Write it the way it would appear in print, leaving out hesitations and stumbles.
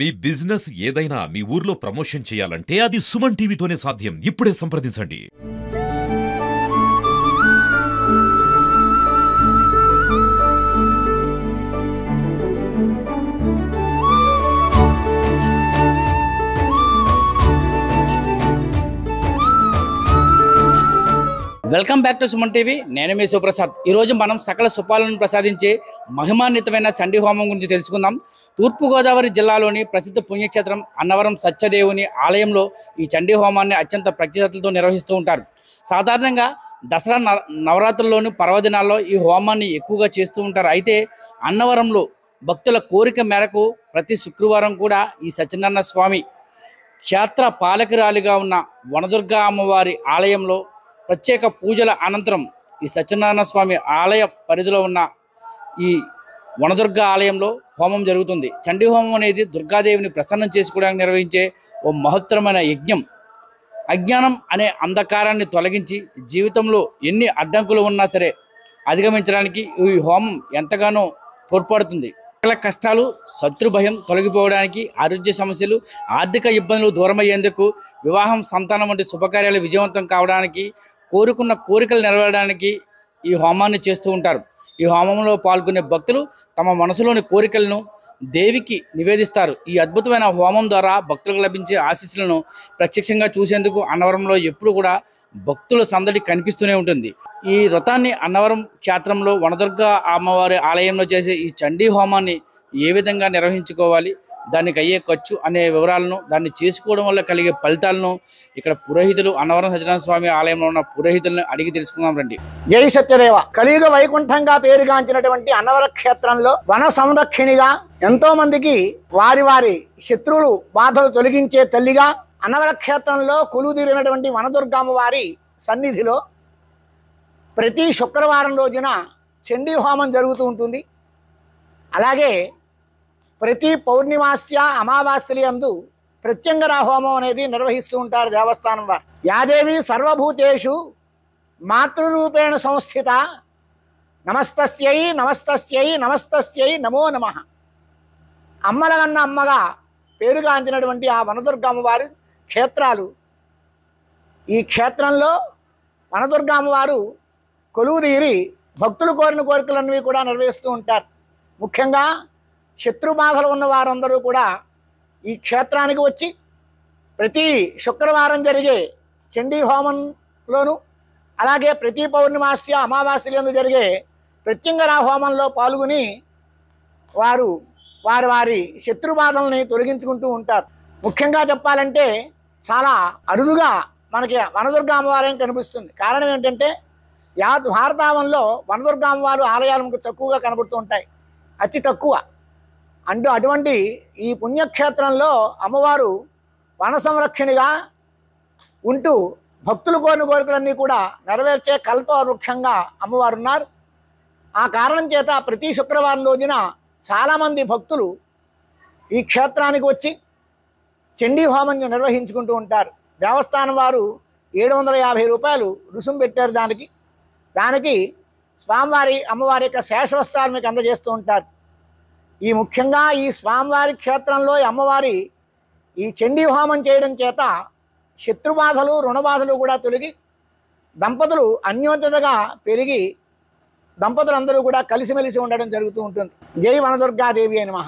మీ business ఏదైనా మీ ఊర్లో promotion చేయాలంటే అది సుమన్ టీవీతోనే సాధ్యం. ఇప్పుడే సంప్రదించండి. Welcome back to Suman TV. నేను మీ సుప్రసాద్. ఈరోజు మనం సకల సుపాలను ప్రసాదించే మహిమాన్వితమైన చండీ హోమం గురించి తెలుసుకుందాం. తూర్పుగోదావరి జిల్లాలోని ప్రసిద్ధ పుణ్యక్షేత్రం అన్నవరం సత్యదేవుని ఆలయంలో ఈ చండీ హోమాన్ని అత్యంత ప్రఖ్యాతలతో నిర్వహిస్తూ ఉంటారు. సాధారణంగా దసరా నవరాత్రుల్లోని పర్వదినాల్లో ఈ హోమాన్ని ఎక్కువగా చేస్తూ ఉంటారు. అయితే అన్నవరంలో భక్తుల కోరిక మేరకు ప్రతి శుక్రవారం కూడా ఈ సత్యనారాయణ స్వామి క్షేత్ర పాలకురాలిగా ఉన్న వనదుర్గా అమ్మవారి ఆలయంలో ప్రత్యేక పూజల అనంతరం ఈ సత్యనారాయణ స్వామి ఆలయ పరిధిలో ఉన్న ఈ వనదుర్గ ఆలయంలో హోమం జరుగుతుంది. చండీ హోమం అనేది దుర్గాదేవిని ప్రసన్నం చేసుకోవడానికి నిర్వహించే ఓ మహత్తరమైన యజ్ఞం. అజ్ఞానం అనే అంధకారాన్ని తొలగించి జీవితంలో ఎన్ని అడ్డంకులు ఉన్నా సరే అధిగమించడానికి ఈ హోమం ఎంతగానో తోడ్పడుతుంది. సకల కష్టాలు, శత్రు భయం తొలగిపోవడానికి, ఆరోగ్య సమస్యలు, ఆర్థిక ఇబ్బందులు దూరమయ్యేందుకు, వివాహం, సంతానం వంటి శుభకార్యాలు విజయవంతం కావడానికి, కోరుకున్న కోరికలు నెరవేరడానికి ఈ హోమాన్ని చేస్తూ ఉంటారు. ఈ హోమంలో పాల్గొనే భక్తులు తమ మనసులోని కోరికలను దేవికి నివేదిస్తారు. ఈ అద్భుతమైన హోమం ద్వారా భక్తులకు లభించే ఆశీస్సులను ప్రత్యక్షంగా చూసేందుకు అన్నవరంలో ఎప్పుడు కూడా భక్తుల సందడి కనిపిస్తూనే ఉంటుంది. ఈ వ్రతాన్ని అన్నవరం క్షేత్రంలో వనదుర్గ అమ్మవారి ఆలయంలో చేసే ఈ చండీ హోమాన్ని ఏ విధంగా నిర్వహించుకోవాలి, దానికి అయ్యే ఖర్చు అనే వివరాలను, దాన్ని చేసుకోవడం వల్ల కలిగే ఫలితాలను ఇక్కడ పురోహితులు, అన్నవరం సత్యనారాయణ స్వామి ఆలయంలో ఉన్న పురోహితులను అడిగి తెలుసుకుందాం రండి. జై సత్యదేవ. కలియుగ వైకుంఠంగా పేరుగాంచినటువంటి అన్నవర క్షేత్రంలో వన సంరక్షణిగా ఎంతో మందికి వారి వారి శత్రువులు బాధలు తొలగించే తల్లిగా అన్నవర క్షేత్రంలో కొలువుదీరినటువంటి వనదుర్గమ్మ వారి సన్నిధిలో ప్రతి శుక్రవారం రోజున చండీ హోమం జరుగుతూ ఉంటుంది. అలాగే ప్రతి పౌర్ణిమాస్య అమావాస్యలి యందు ప్రత్యంగర హోమం అనేది నిర్వహిస్తూ ఉంటారు దేవస్థానం వారు. యాదేవి సర్వభూతేషు మాతృరూపేణ సంస్థిత నమస్తస్యై నమస్తస్యై నమస్తస్యై నమో నమః. అమ్మలగన్న అమ్మగా పేరుగాంచినటువంటి ఆ వనదుర్గమ్మ వారి క్షేత్రాలు. ఈ క్షేత్రంలో వనదుర్గమ్మ వారు కొలువుదీరి భక్తులు కోరిన కోరికలన్నీ కూడా నిర్వహిస్తూ ఉంటారు. ముఖ్యంగా శత్రుబాధలు ఉన్న వారందరూ కూడా ఈ క్షేత్రానికి వచ్చి ప్రతి శుక్రవారం జరిగే చండీ హోమంలోను, అలాగే ప్రతి పౌర్ణిమాస్య అమావాస్యలందు జరిగే ప్రత్యంగర హోమంలో పాల్గొని వారు వారి వారి శత్రుబాధల్ని తొలగించుకుంటూ ఉంటారు. ముఖ్యంగా చెప్పాలంటే చాలా అరుదుగా మనకి వనదుర్గ అమ్మవారేం కనిపిస్తుంది. కారణం ఏంటంటే భారతావనంలో వనదుర్గ అమ్మవారు ఆలయాలు మనకు తక్కువగా కనబడుతూ ఉంటాయి, అతి తక్కువ. అటువంటి ఈ పుణ్యక్షేత్రంలో అమ్మవారు వన సంరక్షణగా ఉంటూ భక్తులు కోరిన కోరికలన్నీ కూడా నెరవేర్చే కల్పవృక్షంగా అమ్మవారు ఉన్నారు. ఆ కారణం చేత ప్రతి శుక్రవారం రోజున చాలామంది భక్తులు ఈ క్షేత్రానికి వచ్చి చండీ హోమం నిర్వహించుకుంటూ ఉంటారు. దేవస్థానం వారు 750 రూపాయలు రుసుము పెట్టారు. దానికి స్వామివారి అమ్మవారి యొక్క శేషవస్త్రాలు మీకు అందజేస్తూ ఉంటారు. ఈ ముఖ్యంగా ఈ స్వామివారి క్షేత్రంలో అమ్మవారి ఈ చండీ హోమం చేయడం చేత శత్రుబాధలు, రుణబాధలు కూడా తొలగి దంపతులు అన్యోన్యతగా పెరిగి దంపతులందరూ కూడా కలిసిమెలిసి ఉండడం జరుగుతూ ఉంటుంది. జై వనదుర్గాదేవి నమః.